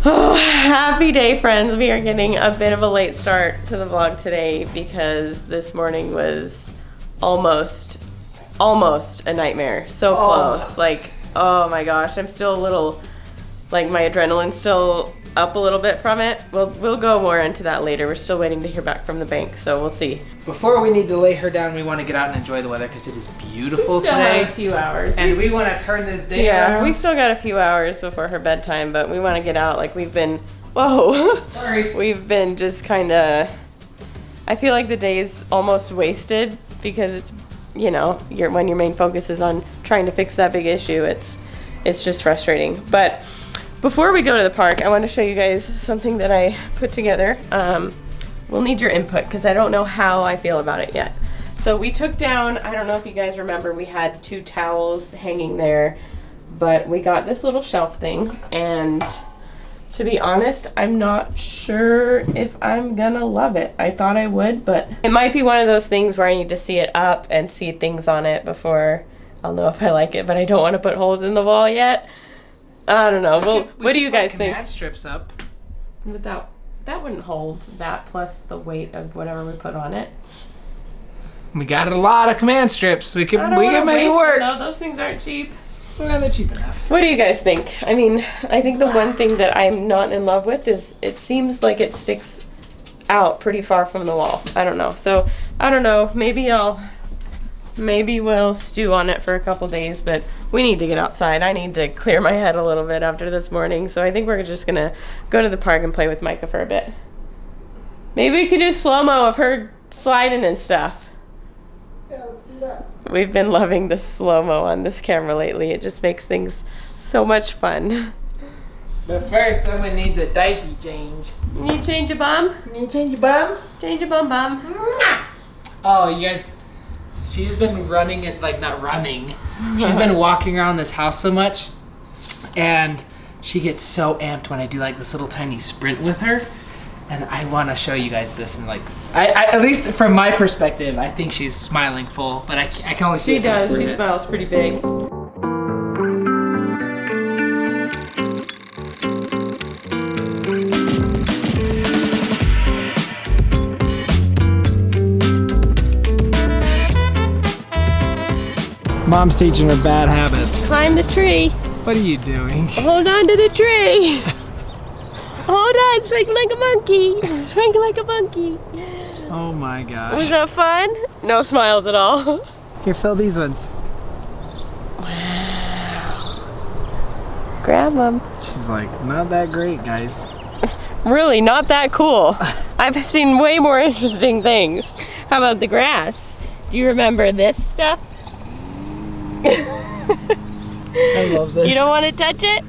Oh, happy day, friends. We are getting a bit of a late start to the vlog today because this morning was almost a nightmare. So close. Like, oh my gosh, I'm still a little, like my adrenaline's still up a little bit from it. We'll go more into that later. We're still waiting to hear back from the bank, so we'll see. Before we need to lay her down, we want to get out and enjoy the weather because it is beautiful we still today. have a few hours. And we want to turn this day around. We still got a few hours before her bedtime, but we want to get out. Like we've been, whoa. Sorry. We've been just kind of, I feel like the day is almost wasted because it's, you know, when your main focus is on trying to fix that big issue, it's just frustrating. But before we go to the park, I want to show you guys something that I put together. We'll need your input because I don't know how I feel about it yet. So we took down, I don't know if you guys remember, we had 2 towels hanging there, but we got this little shelf thing, and to be honest, I'm not sure if I'm gonna love it. I thought I would, but it might be one of those things where I need to see it up and see things on it before I'll know if I like it, but I don't want to put holes in the wall yet. I don't know. Well, what do you guys think? Command strips up. But that wouldn't hold that plus the weight of whatever we put on it. We got a lot of command strips. We can make it work. No, those things aren't cheap. Well, they're cheap enough. What do you guys think? I mean, I think the one thing that I'm not in love with is it seems like it sticks out pretty far from the wall. I don't know. So I don't know. Maybe we'll stew on it for a couple days, but we need to get outside. I need to clear my head a little bit after this morning, so I think we're just gonna go to the park and play with Micah for a bit. Maybe we could do slow-mo of her sliding and stuff. Yeah, let's do that. We've been loving the slow-mo on this camera lately. It just makes things so much fun. But first, someone needs a diaper change. You need to change your bum? You need to change your bum? Change your bum. Oh, you guys... She's been running it, like not running. She's been walking around this house so much, and she gets so amped when I do like this little tiny sprint with her. And I want to show you guys this, and like, I at least from my perspective, I think she's smiling full, but I can only see. She does. She smiles pretty big. Mom's teaching her bad habits. Climb the tree. What are you doing? Hold on to the tree. Hold on, swing like a monkey. Swing like a monkey. Oh my gosh. Was that fun? No smiles at all. Here, fill these ones. Wow. Grab them. She's like, not that great, guys. Really, not that cool. I've seen way more interesting things. How about the grass? Do you remember this stuff? I love this. You don't want to touch it?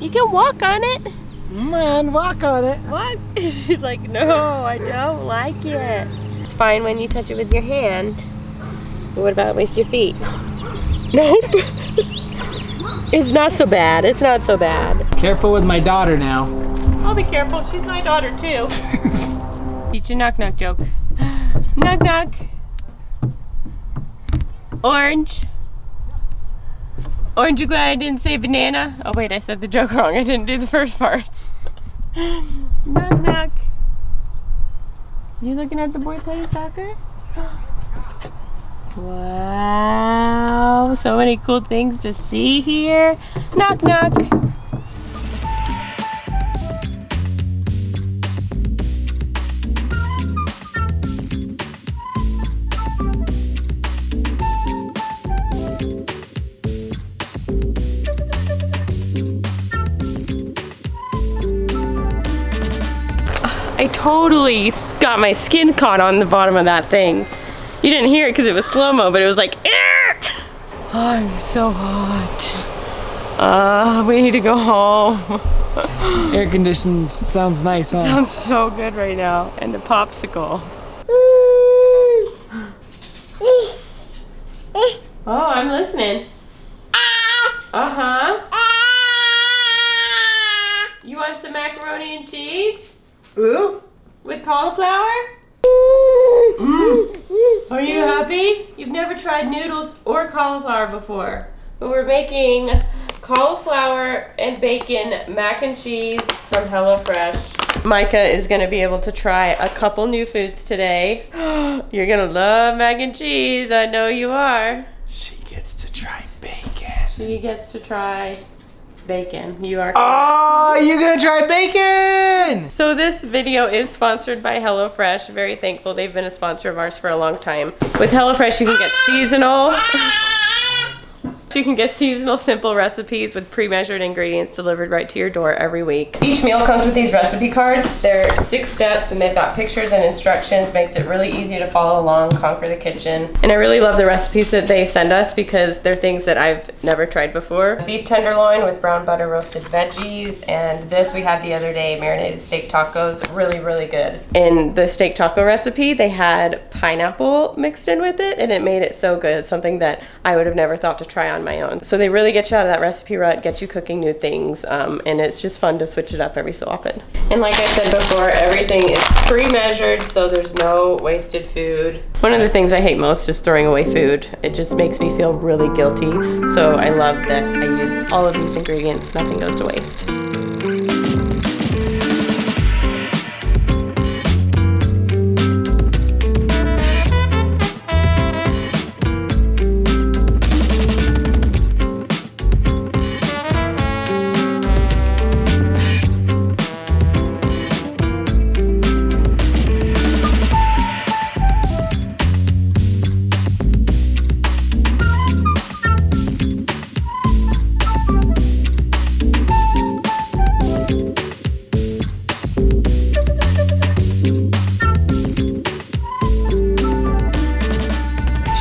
You can walk on it. Man, walk on it. What? She's like, no, I don't like it. It's fine when you touch it with your hand. But what about with your feet? Nope. It's not so bad. It's not so bad. Careful with my daughter now. I'll be careful. She's my daughter too. Teach a knock knock joke. Knock knock. Orange. Orange, you glad I didn't say banana? Oh wait, I said the joke wrong. I didn't do the first part. Knock knock. You looking at the boy playing soccer? Wow, so many cool things to see here. Knock knock. I totally got my skin caught on the bottom of that thing. You didn't hear it because it was slow-mo, but it was like, Eek! Oh, I'm so hot. We need to go home. Air conditioned sounds nice, huh? Sounds so good right now. And the popsicle. Oh, I'm listening. Uh-huh. You want some macaroni and cheese? Ooh. With cauliflower? Are you happy? You've never tried noodles or cauliflower before. But we're making cauliflower and bacon mac and cheese from HelloFresh. Micah is gonna be able to try a couple new foods today. You're gonna love mac and cheese, I know you are. She gets to try bacon. She gets to try bacon. You are correct. Oh, you're gonna try bacon! So this video is sponsored by HelloFresh. Very thankful. They've been a sponsor of ours for a long time. With HelloFresh, you can get seasonal. You can get seasonal simple recipes with pre-measured ingredients delivered right to your door every week. Each meal comes with these recipe cards. They're 6 steps and they've got pictures and instructions. Makes it really easy to follow along, conquer the kitchen. And I really love the recipes that they send us because they're things that I've never tried before. Beef tenderloin with brown butter roasted veggies, and this we had the other day, marinated steak tacos. Really, really good. In the steak taco recipe, they had pineapple mixed in with it and it made it so good. It's something that I would have never thought to try on my own. So they really get you out of that recipe rut, get you cooking new things, and it's just fun to switch it up every so often. And like I said before, everything is pre-measured, so there's no wasted food. One of the things I hate most is throwing away food. It just makes me feel really guilty. So I love that I use all of these ingredients, nothing goes to waste.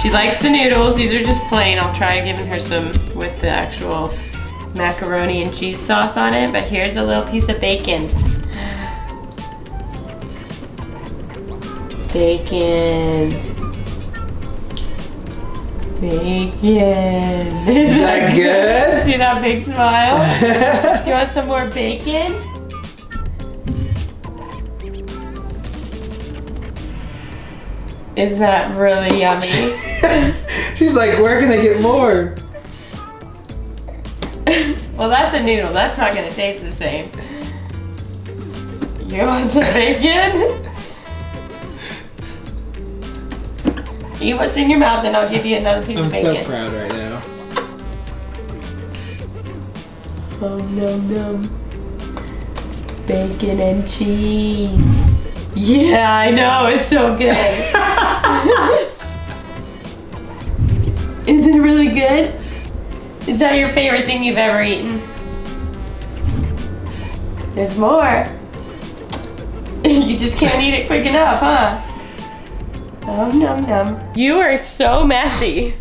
She likes the noodles. These are just plain. I'll try giving her some with the actual macaroni and cheese sauce on it, but here's a little piece of bacon. Bacon. Bacon. Is that good? See that big smile? Do you want some more bacon? Is that really yummy? She's like, where can I get more? Well, that's a noodle. That's not gonna taste the same. You want some bacon? Eat what's in your mouth and I'll give you another piece of bacon. I'm so proud right now. Oh, num num. Bacon and cheese. Yeah, I know, it's so good. Is it really good? Is that your favorite thing you've ever eaten? There's more. You just can't eat it quick enough, huh? Oh, num num. You are so messy.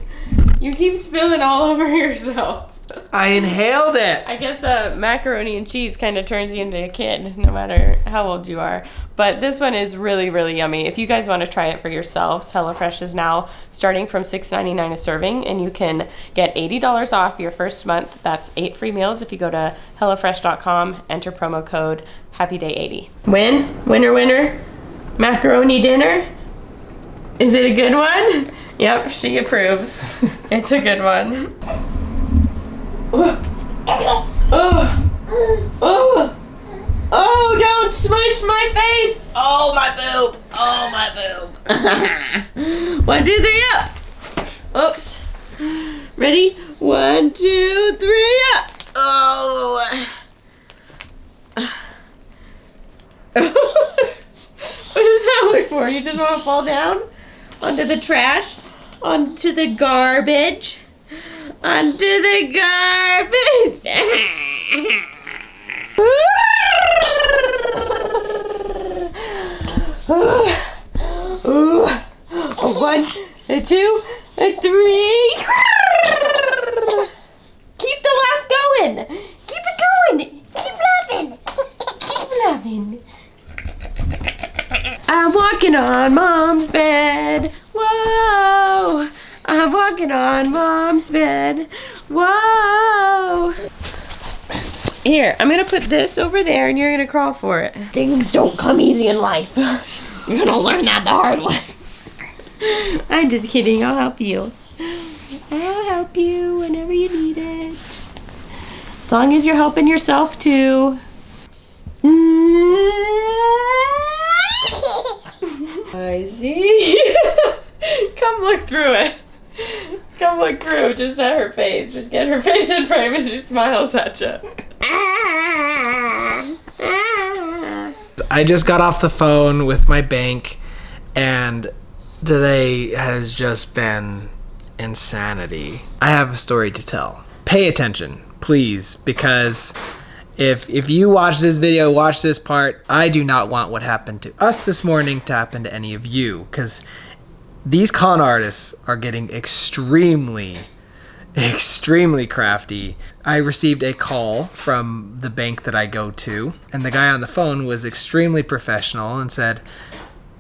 You keep spilling all over yourself. I inhaled it. I guess macaroni and cheese kind of turns you into a kid, no matter how old you are. But this one is really, really yummy. If you guys want to try it for yourselves, HelloFresh is now starting from $6.99 a serving, and you can get $80 off your first month. That's 8 free meals if you go to HelloFresh.com, enter promo code HappyDay80. Winner, winner, macaroni dinner. Is it a good one? Yep, she approves. It's a good one. Oh, don't smush my face. Oh, my boob. Oh, my boob. 1, 2, 3, up. Oops. Ready? 1, 2, 3, up. Oh. What does that look for? You just want to fall down? Onto the trash? Onto the garbage? Onto the garbage. Ooh. 1, 2, 3. Keep the laugh going. Keep it going. Keep laughing. Keep laughing. I'm walking on Mom's bed. Whoa. I'm walking on Mom's bed. Whoa. Here, I'm gonna put this over there and you're gonna crawl for it. Things don't come easy in life. You're gonna learn that the hard way. I'm just kidding, I'll help you. I'll help you whenever you need it. As long as you're helping yourself too. I see. Come look through it. Come look through just at her face. Just get her face in frame and she smiles at you. I just got off the phone with my bank, and today has just been insanity. I have a story to tell. Pay attention, please, because if you watch this video, watch this part, I do not want what happened to us this morning to happen to any of you, because these con artists are getting extremely crafty. I received a call from the bank that I go to, and the guy on the phone was extremely professional and said,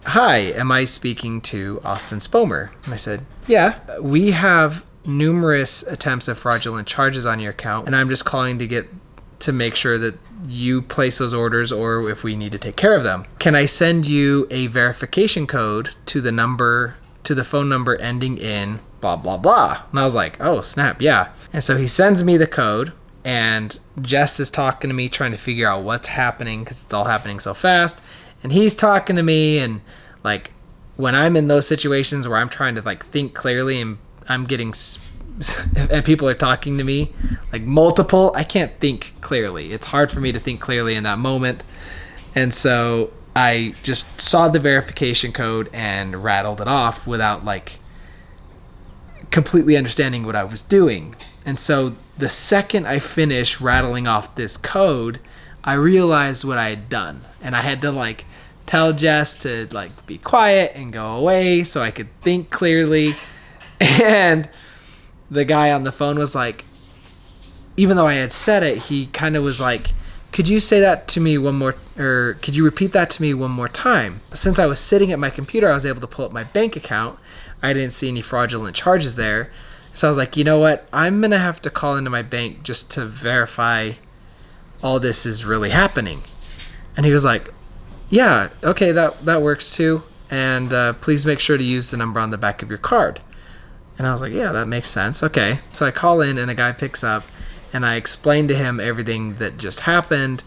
"Hi, am I speaking to Austin Spomer?" And I said, "Yeah, we have numerous attempts of fraudulent charges on your account, and I'm just calling to make sure that you place those orders or if we need to take care of them. Can I send you a verification code to the phone number ending in blah, blah, blah?" And I was like, "Oh, snap, yeah." And so he sends me the code, and Jess is talking to me, trying to figure out what's happening because it's all happening so fast. And he's talking to me, and like when I'm in those situations where I'm trying to like think clearly and I'm getting and people are talking to me like multiple, I can't think clearly. It's hard for me to think clearly in that moment. And so I just saw the verification code and rattled it off without like completely understanding what I was doing. And so the second I finished rattling off this code, I realized what I had done, and I had to like tell Jess to like be quiet and go away so I could think clearly. And the guy on the phone was like, even though I had said it, he kind of was like, "Could you say that to me one more, or could you repeat that to me one more time?" Since I was sitting at my computer, I was able to pull up my bank account. I didn't see any fraudulent charges there. So I was like, you know what? I'm going to have to call into my bank just to verify all this is really happening. And he was like, "Yeah, okay, that works too. And please make sure to use the number on the back of your card." And I was like, "Yeah, that makes sense. Okay." So I call in, and a guy picks up, and I explained to him everything that just happened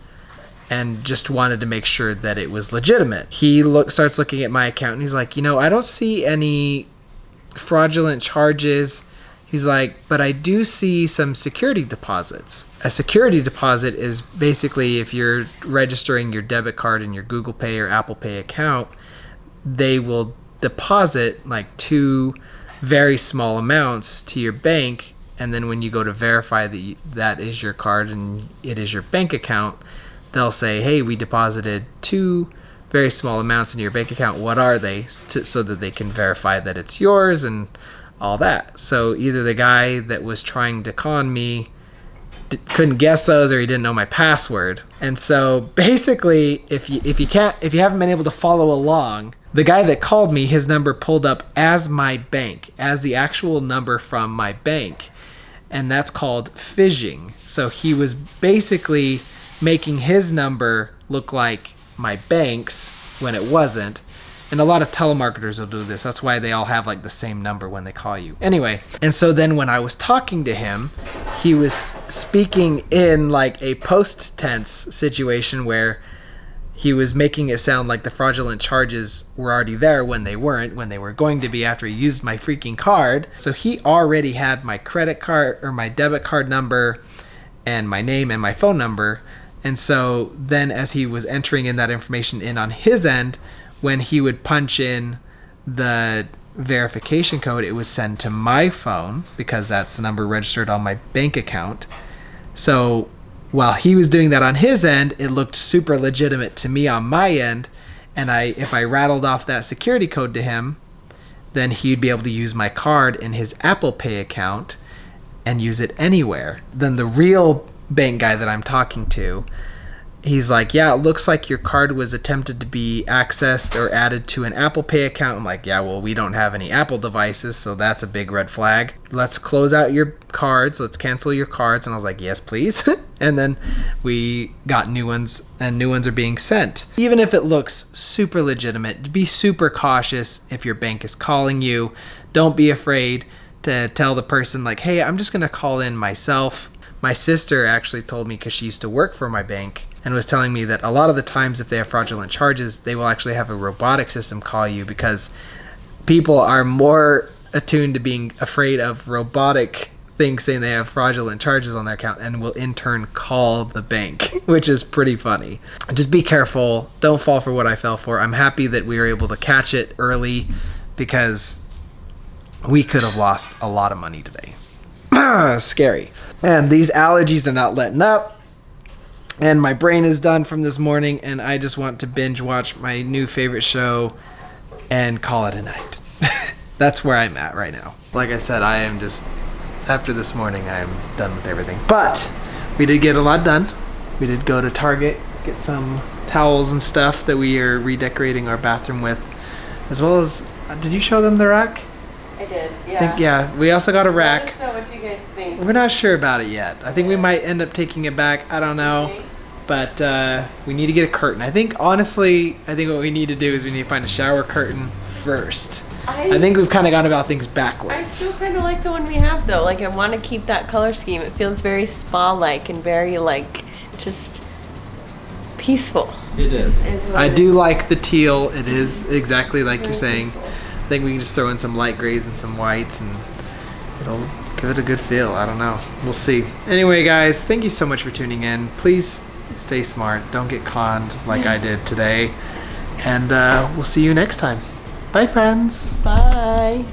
and just wanted to make sure that it was legitimate. He starts looking at my account, and he's like, "I don't see any fraudulent charges." He's like, "But I do see some security deposits." A security deposit is basically if you're registering your debit card in your Google Pay or Apple Pay account, they will deposit like 2 very small amounts to your bank, and then when you go to verify that is your card and it is your bank account, they'll say, "Hey, we deposited 2 very small amounts in your bank account. What are they?" So that they can verify that it's yours and all that. So either the guy that was trying to con me couldn't guess those, or he didn't know my password. And so basically, if you haven't been able to follow along, the guy that called me, his number pulled up as my bank, as the actual number from my bank, and that's called phishing. So he was basically making his number look like my bank's when it wasn't. And a lot of telemarketers will do this. That's why they all have like the same number when they call you. Anyway, and so then when I was talking to him, he was speaking in like a post tense situation where he was making it sound like the fraudulent charges were already there when they weren't, when they were going to be after he used my freaking card. So he already had my credit card or my debit card number and my name and my phone number. And so then as he was entering in that information in on his end, when he would punch in the verification code, it would send to my phone because that's the number registered on my bank account. So while he was doing that on his end, it looked super legitimate to me on my end. And if I rattled off that security code to him, then he'd be able to use my card in his Apple Pay account and use it anywhere. Then the real bank guy that I'm talking to, he's like, "Yeah, it looks like your card was attempted to be accessed or added to an Apple Pay account." I'm like, "Yeah, well, we don't have any Apple devices, so that's a big red flag. Let's close out your cards. Let's cancel your cards." And I was like, "Yes, please." And then we got new ones, and new ones are being sent. Even if it looks super legitimate, be super cautious if your bank is calling you. Don't be afraid to tell the person like, "Hey, I'm just going to call in myself. My sister actually told me, because she used to work for my bank, and was telling me that a lot of the times if they have fraudulent charges, they will actually have a robotic system call you, because people are more attuned to being afraid of robotic things saying they have fraudulent charges on their account, and will in turn call the bank, which is pretty funny. Just be careful. Don't fall for what I fell for. I'm happy that we were able to catch it early, because we could have lost a lot of money today. Scary. And these allergies are not letting up, and my brain is done from this morning, and I just want to binge watch my new favorite show and call it a night. That's where I'm at right now. Like I said, I am just, after this morning, I'm done with everything. But we did get a lot done. We did go to Target, get some towels and stuff that we are redecorating our bathroom with, as well as, did you show them the rack? I did, yeah. Yeah, we also got a rack. Let us know what you guys think. We're not sure about it yet. I think we might end up taking it back. I don't know. But we need to get a curtain. I think, honestly, what we need to do is we need to find a shower curtain first. I think we've kind of gone about things backwards. I still kind of like the one we have, though. Like, I want to keep that color scheme. It feels very spa-like and very, like, just peaceful. It is. I do like the teal. It is exactly like you're saying. Peaceful. I think we can just throw in some light grays and some whites, and it'll give it a good feel. I don't know. We'll see. Anyway, guys, thank you so much for tuning in. Please stay smart. Don't get conned like I did today. And we'll see you next time. Bye, friends. Bye.